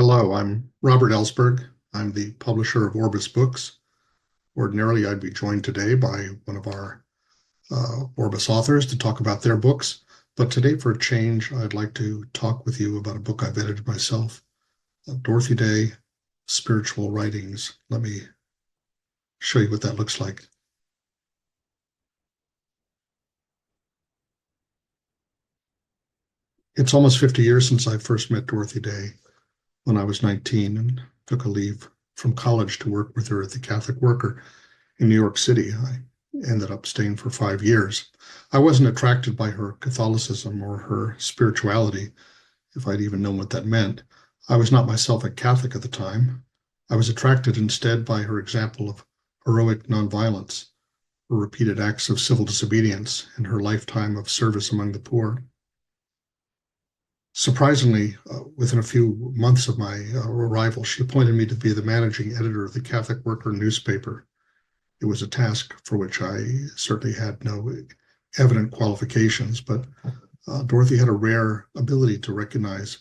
Hello, I'm Robert Ellsberg. I'm the publisher of Orbis Books. Ordinarily, I'd be joined today by one of our Orbis authors to talk about their books. But today, for a change, I'd like to talk with you about a book I've edited myself, Dorothy Day, Spiritual Writings. Let me show you what that looks like. It's almost 50 years since I first met Dorothy Day when I was 19 and took a leave from college to work with her at the Catholic Worker in New York City. I ended up staying for 5 years. I wasn't attracted by her Catholicism or her spirituality, if I'd even known what that meant. I was not myself a Catholic at the time. I was attracted instead by her example of heroic nonviolence, her repeated acts of civil disobedience, and her lifetime of service among the poor. Surprisingly, within a few months of my arrival, she appointed me to be the managing editor of the Catholic Worker newspaper. It was a task for which I certainly had no evident qualifications, but Dorothy had a rare ability to recognize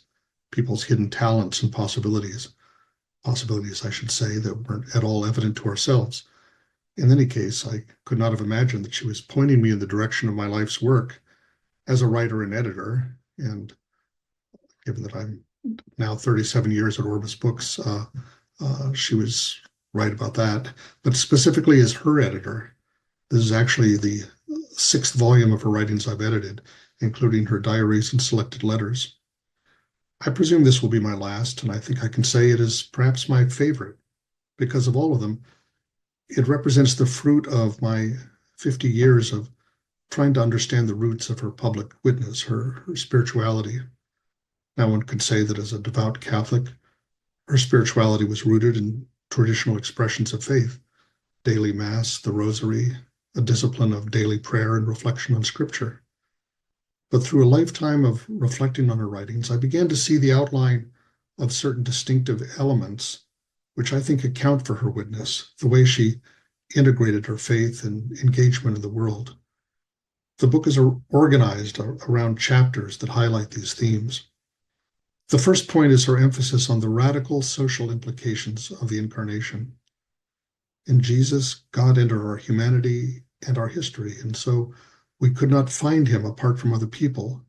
people's hidden talents and possibilities, I should say, that weren't at all evident to ourselves. In any case, I could not have imagined that she was pointing me in the direction of my life's work as a writer and editor. And given that I'm now 37 years at Orbis Books, she was right about that. But specifically as her editor, this is actually the sixth volume of her writings I've edited, including her diaries and selected letters. I presume this will be my last, and I think I can say it is perhaps my favorite because of all of them. It represents the fruit of my 50 years of trying to understand the roots of her public witness, her spirituality. Now, one could say that as a devout Catholic, her spirituality was rooted in traditional expressions of faith, daily mass, the rosary, a discipline of daily prayer and reflection on scripture. But through a lifetime of reflecting on her writings, I began to see the outline of certain distinctive elements, which I think account for her witness, the way she integrated her faith and engagement in the world. The book is organized around chapters that highlight these themes. The first point is her emphasis on the radical social implications of the incarnation. In Jesus, God entered our humanity and our history, and so we could not find him apart from other people.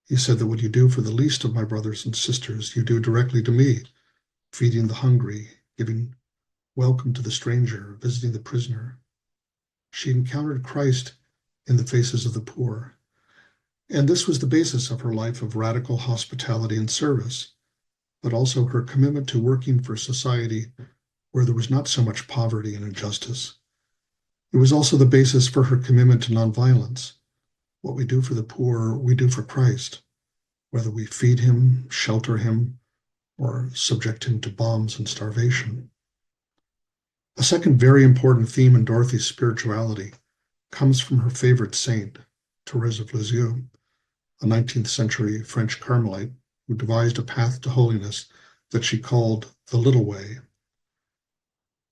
He said that what you do for the least of my brothers and sisters, you do directly to me, feeding the hungry, giving welcome to the stranger, visiting the prisoner. She encountered Christ in the faces of the poor. And this was the basis of her life of radical hospitality and service, but also her commitment to working for a society where there was not so much poverty and injustice. It was also the basis for her commitment to nonviolence. What we do for the poor, we do for Christ, whether we feed him, shelter him, or subject him to bombs and starvation. A second very important theme in Dorothy's spirituality comes from her favorite saint, Therese of Lisieux, a 19th century French Carmelite who devised a path to holiness that she called the Little Way.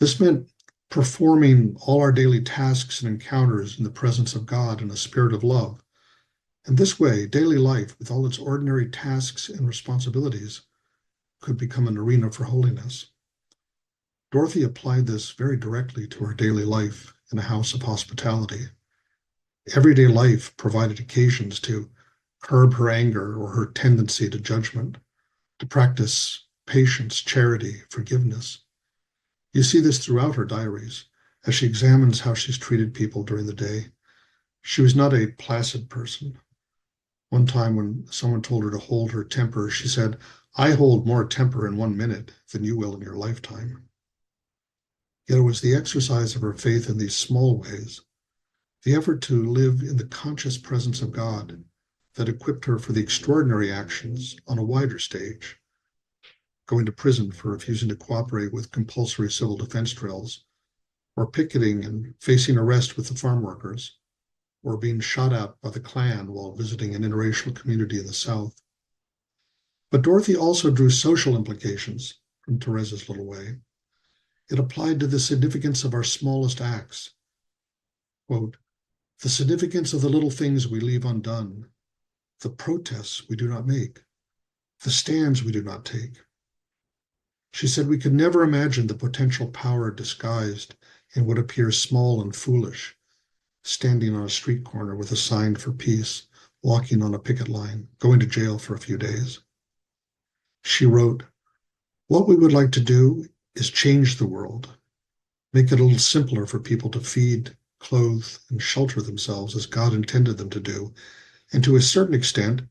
This meant performing all our daily tasks and encounters in the presence of God in a spirit of love. And this way, daily life, with all its ordinary tasks and responsibilities, could become an arena for holiness. Dorothy applied this very directly to her daily life in a house of hospitality. Everyday life provided occasions to curb her anger or her tendency to judgment, to practice patience, charity, forgiveness. You see this throughout her diaries as she examines how she's treated people during the day. She was not a placid person. One time when someone told her to hold her temper, she said, "I hold more temper in 1 minute than you will in your lifetime." Yet it was the exercise of her faith in these small ways, the effort to live in the conscious presence of God, that equipped her for the extraordinary actions on a wider stage, going to prison for refusing to cooperate with compulsory civil defense drills, or picketing and facing arrest with the farm workers, or being shot at by the Klan while visiting an interracial community in the South. But Dorothy also drew social implications from Therese's Little Way. It applied to the significance of our smallest acts. Quote, "The significance of the little things we leave undone, the protests we do not make, the stands we do not take, She said we could never imagine the potential power disguised in what appears small and foolish, standing on a street corner with a sign for peace, walking on a picket line, going to jail for a few days. She wrote, "What we would like to do is change the world, make it a little simpler for people to feed, clothe, and shelter themselves as God intended them to do. And to a certain extent,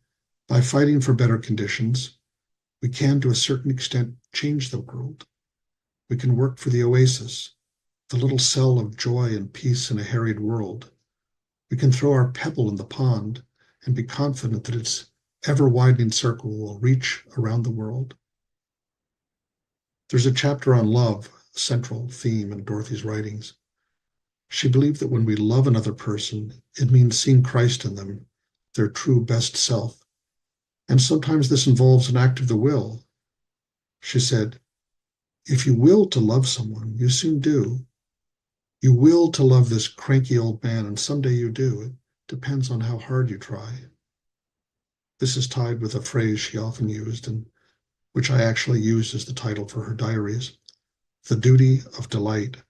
by fighting for better conditions, we can, to a certain extent, change the world. We can work for the oasis, the little cell of joy and peace in a harried world. We can throw our pebble in the pond and be confident that its ever-widening circle will reach around the world." There's a chapter on love, a central theme in Dorothy's writings. She believed that when we love another person, it means seeing Christ in them, their true best self. And sometimes this involves an act of the will. She said, "If you will to love someone, you soon do. You will to love this cranky old man, and someday you do. It depends on how hard you try." This is tied with a phrase she often used, and which I actually used as the title for her diaries, the duty of delight.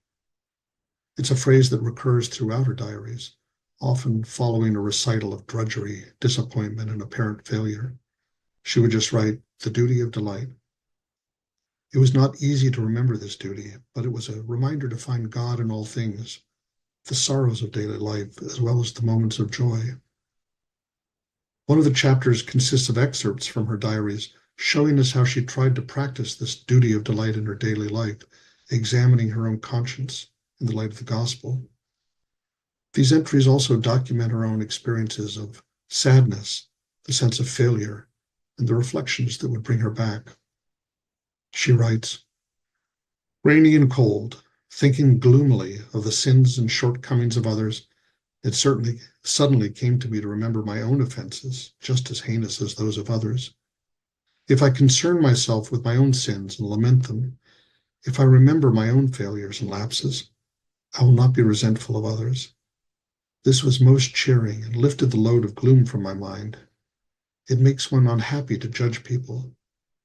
It's a phrase that recurs throughout her diaries, often following a recital of drudgery, disappointment, and apparent failure. She would just write, "the duty of delight." It was not easy to remember this duty, but it was a reminder to find God in all things, the sorrows of daily life, as well as the moments of joy. One of the chapters consists of excerpts from her diaries, showing us how she tried to practice this duty of delight in her daily life, examining her own conscience in the light of the gospel. These entries also document her own experiences of sadness, the sense of failure, and the reflections that would bring her back. She writes, "Rainy and cold, thinking gloomily of the sins and shortcomings of others, it certainly suddenly came to me to remember my own offenses, just as heinous as those of others. If I concern myself with my own sins and lament them, if I remember my own failures and lapses, I will not be resentful of others. This was most cheering and lifted the load of gloom from my mind. It makes one unhappy to judge people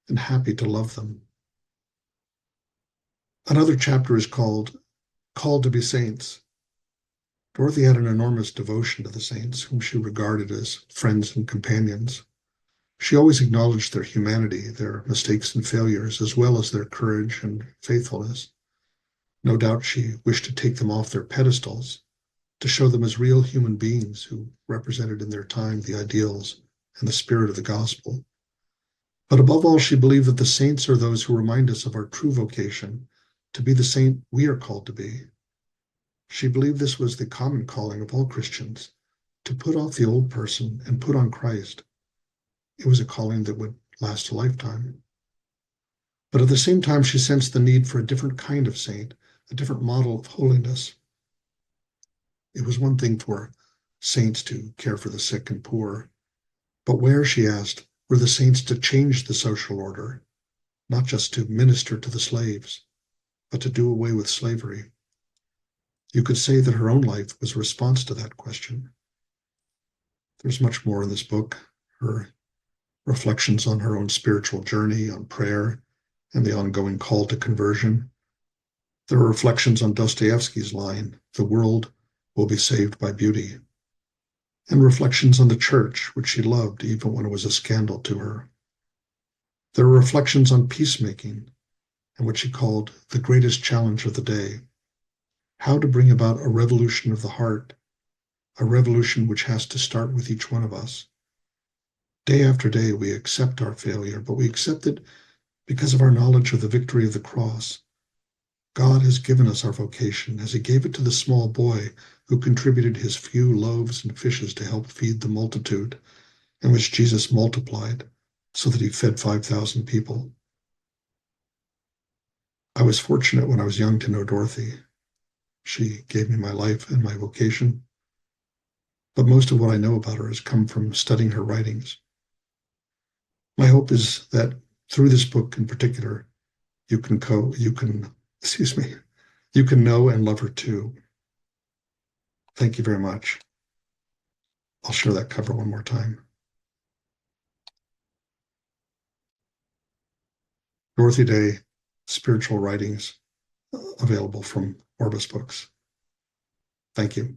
and happy to love them." Another chapter is called to be saints. Dorothy had an enormous devotion to the saints, whom she regarded as friends and companions. She always acknowledged their humanity, their mistakes and failures, as well as their courage and faithfulness. No doubt she wished to take them off their pedestals, to show them as real human beings who represented in their time the ideals and the spirit of the gospel. But above all, she believed that the saints are those who remind us of our true vocation, to be the saint we are called to be. She believed this was the common calling of all Christians, to put off the old person and put on Christ. It was a calling that would last a lifetime. But at the same time, she sensed the need for a different kind of saint, a different model of holiness. It was one thing for saints to care for the sick and poor, but where, she asked, were the saints to change the social order, not just to minister to the slaves, but to do away with slavery? You could say that her own life was a response to that question. There's much more in this book, her reflections on her own spiritual journey, on prayer, and the ongoing call to conversion. There are reflections on Dostoevsky's line, "The world will be saved by beauty," and reflections on the church, which she loved even when it was a scandal to her. There are reflections on peacemaking and what she called the greatest challenge of the day, how to bring about a revolution of the heart, a revolution which has to start with each one of us. Day after day, we accept our failure, but we accept it because of our knowledge of the victory of the cross. God has given us our vocation as he gave it to the small boy who contributed his few loaves and fishes to help feed the multitude, and which Jesus multiplied so that he fed 5,000 people. I was fortunate when I was young to know Dorothy. She gave me my life and my vocation, but most of what I know about her has come from studying her writings. My hope is that through this book in particular, excuse me, you can know and love her too. Thank you very much. I'll share that cover one more time. Dorothy Day, spiritual writings available from Orbis Books. Thank you.